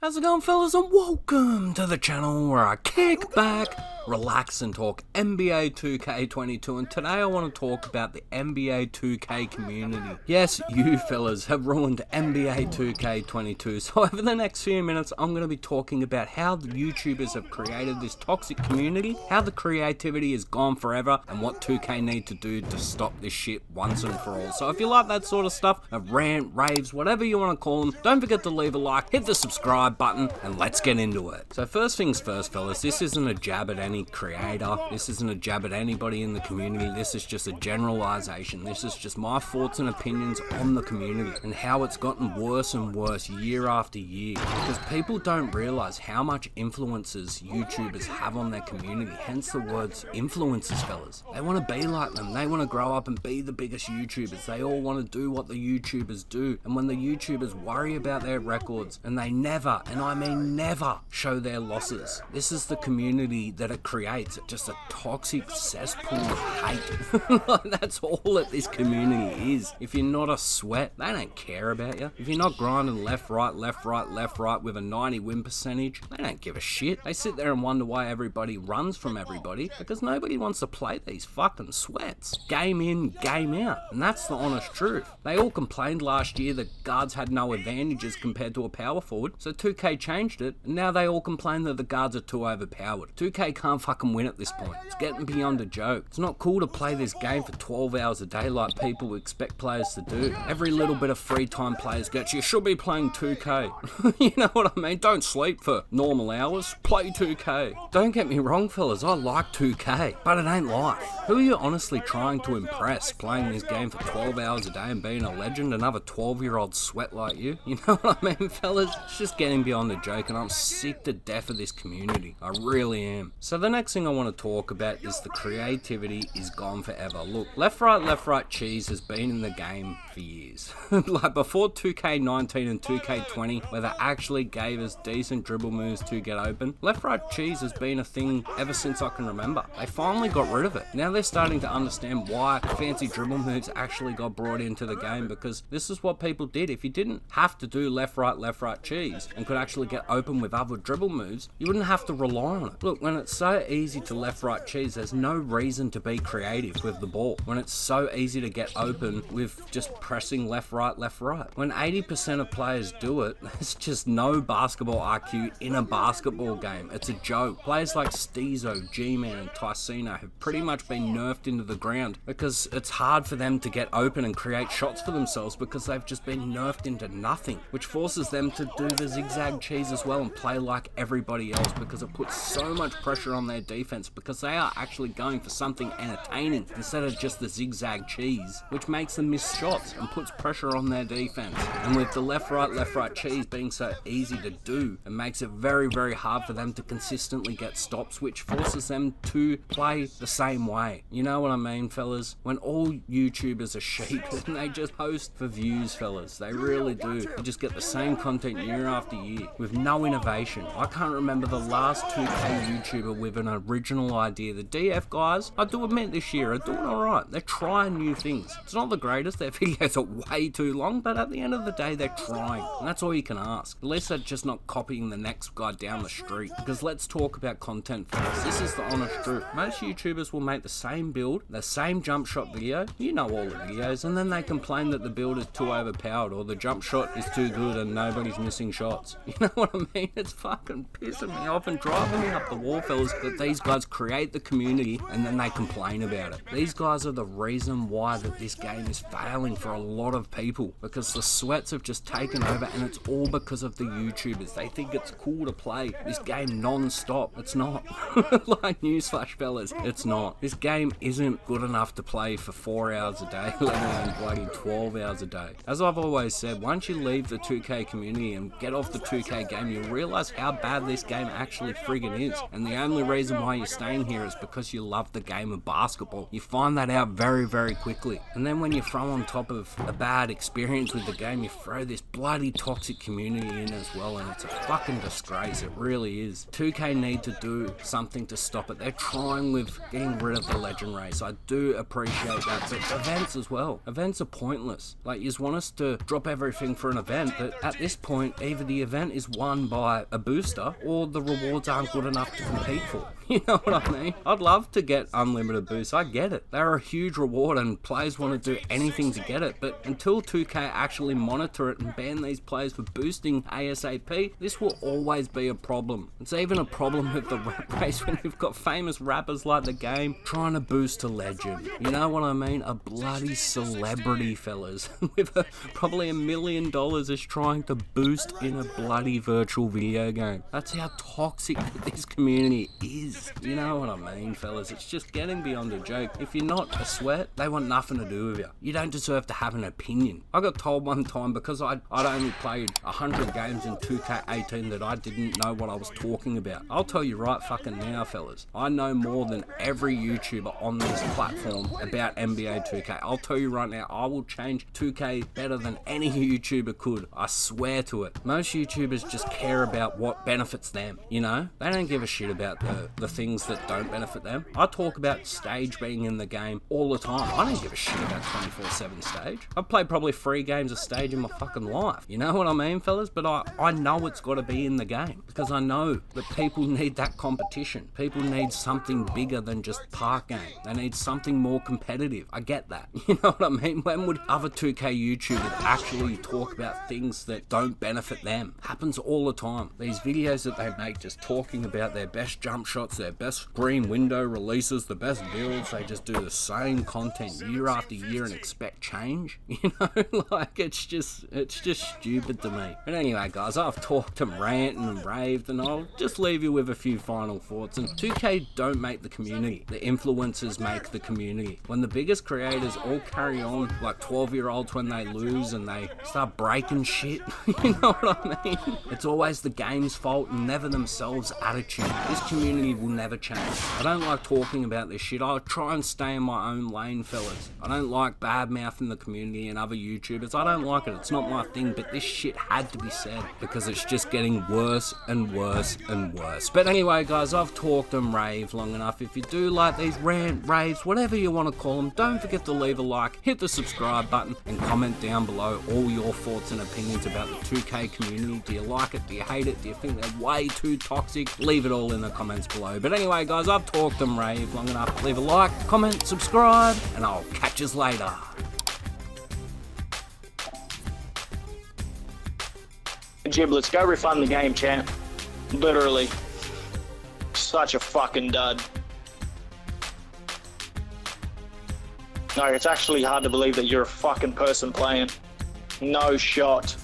How's it going, fellas, and welcome to the channel where I kick back, relax and talk NBA 2K22, and today I want to talk about the NBA 2K community. Yes, you fellas have ruined NBA 2K22, so over the next few minutes I'm going to be talking about how the YouTubers have created this toxic community, how the creativity is gone forever, and what 2K need to do to stop this shit once and for all. So if you like that sort of stuff, a rant, raves, whatever you want to call them, don't forget to leave a like, hit the subscribe button, and let's get into it. So first things first, fellas, this isn't a jab at any creator, this isn't a jab at anybody in the community, this is just a generalization. This is just my thoughts and opinions on the community and how it's gotten worse and worse year after year, because people don't realize how much influences YouTubers have on their community, hence the words influencers, fellas. They want to be like them, they want to grow up and be the biggest YouTubers, they all want to do what the YouTubers do, and when the YouTubers worry about their records and they never, and I mean never, show their losses, this is the community that it creates, just a toxic cesspool of hate. That's all that this community is. If you're not a sweat, they don't care about you. If you're not grinding left, right, left, right, left, right with a 90 win percentage, they don't give a shit. They sit there and wonder why everybody runs from everybody, because nobody wants to play these fucking sweats. Game in, game out. And that's the honest truth. They all complained last year that guards had no advantages compared to a power forward, so 2K changed it, and now they all complain that the guards are too overpowered. 2K can't fucking win at this point. It's getting beyond a joke. It's not cool to play this game for 12 hours a day like people expect players to do. Every little bit of free time players get, you should be playing 2K. You know what I mean? Don't sleep for normal hours. Play 2K. Don't get me wrong, fellas, I like 2K, but it ain't life. Who are you honestly trying to impress playing this game for 12 hours a day and being a legend? Another 12-year-old sweat like you? You know what I mean, fellas? It's just getting beyond a joke, and I'm sick to death of this community. I really am. So the next thing I want to talk about is the creativity is gone forever. Look, left, right cheese has been in the game for years. Like before 2K19 and 2K20, where they actually gave us decent dribble moves to get open, left, right cheese has been a thing ever since I can remember. They finally got rid of it. Now they're starting to understand why fancy dribble moves actually got brought into the game, because this is what people did. If you didn't have to do left, right cheese and could actually get open with other dribble moves, you wouldn't have to rely on it. Look, when it's so easy to left, right cheese, there's no reason to be creative with the ball. When it's so easy to get open with just pressing left, right. When 80% of players do it, there's just no basketball IQ in a basketball game. It's a joke. Players like Steezo, G-Man, and Ticino have pretty much been nerfed into the ground because it's hard for them to get open and create shots for themselves, because they've just been nerfed into nothing, which forces them to do the zigzag cheese as well and play like everybody else, because it puts so much pressure on their defense, because they are actually going for something entertaining instead of just the zigzag cheese, which makes them miss shots and puts pressure on their defense. And with the left, right cheese being so easy to do, it makes it very hard for them to consistently get stops, which forces them to play the same way. You know what I mean, fellas? When all YouTubers are sheep and they just post for views, fellas, they really do. You just get the same content year after year with no innovation. I can't remember the last 2K YouTuber with an original idea. The DF guys, I do admit this year, are doing alright. They're trying new things. It's not the greatest, their videos are way too long, but at the end of the day, they're trying. And that's all you can ask. At least they're just not copying the next guy down the street. Because let's talk about content first. This is the honest truth. Most YouTubers will make the same build, the same jump shot video, you know all the videos, and then they complain that the build is too overpowered or the jump shot is too good and nobody's missing shots. You know what I mean? It's fucking pissing me off and driving me up the wall, fellas, that these guys create the community and then they complain about it. These guys are the reason why that this game is failing for a lot of people, because the sweats have just taken over, and it's all because of the YouTubers. They think it's cool to play this game non-stop. It's not. Like, newsflash, fellas, it's not. This game isn't good enough to play for 4 hours a day, let alone bloody 12 hours a day. As I've always said, once you leave the 2K community and get off the 2K game, you'll realize how bad this game actually friggin' is. And the only reason why you're staying here is because you love the game of basketball. You find that out very, very quickly. And then when you throw on top of a bad experience with the game, you throw this bloody toxic community in as well, and it's a fucking disgrace. It really is. 2K need to do something to stop it. They're trying with getting rid of the legend race. I do appreciate that, but events as well. Events are pointless. Like, you just want us to drop everything for an event, but at this point, either the event is won by a booster or the rewards aren't good enough to compete for. You know what I mean? I'd love to get unlimited boosts. I get it. They're a huge reward and players want to do anything to get it, but until 2K actually monitor it and ban these players for boosting ASAP, this will always be a problem. It's even a problem with the rap race when you've got famous rappers like the game trying to boost a legend. You know what I mean? A bloody celebrity, fellas, with probably $1 million is trying to boost in a bloody virtual video game. That's how toxic this community is. You know what I mean, fellas? It's just getting beyond a joke. If you're not a sweat, they want nothing to do with you. You don't deserve to have an opinion. I got told one time because I'd only played 100 games in 2K18 that I didn't know what I was talking about. I'll tell you right fucking now, fellas. I know more than every YouTuber on this platform about NBA 2K. I'll tell you right now, I will change 2K better than any YouTuber could. I swear to it. Most YouTubers just care about what benefits them, you know? They don't give a shit about the things that don't benefit them. I talk about stage being in the game all the time. I don't give a shit about 24/7 stage. I've played probably 3 games of stage in my fucking life. You know what I mean, fellas? But I know it's got to be in the game because I know that people need that competition. People need something bigger than just park game. They need something more competitive. I get that. You know what I mean? When would other 2K YouTubers actually talk about things that don't benefit them? Happens all the time. These videos that they make just talking about their best jump shots, their best green window releases, the best builds, they just do the same content year after year and expect change. You know, like it's just stupid to me. But anyway, guys, I've talked and ranted and raved, and I'll just leave you with a few final thoughts. And 2K don't make the community. The influencers make the community. When the biggest creators all carry on like 12-year-olds when they lose and they start breaking shit, you know what I mean? It's always the game's fault and never themselves' attitude. This community will never change. I don't like talking about this shit. I'll try and stay in my own lane, fellas. I don't like bad-mouthing the community and other YouTubers. I don't like it. It's not my thing, but this shit had to be said because it's just getting worse and worse and worse. But anyway, guys, I've talked and raved long enough. If you do like these rant, raves, whatever you want to call them, don't forget to leave a like, hit the subscribe button, and comment down below all your thoughts and opinions about the 2K community. Do you like it? Do you hate it? Do you think they're way too toxic? Leave it all in the comments below. But anyway, guys, I've talked and raved long enough. Leave a like, comment, subscribe, and I'll catch yous later. Giblets, go refund the game, champ. Literally. Such a fucking dud. No, it's actually hard to believe that you're a fucking person playing. No shot.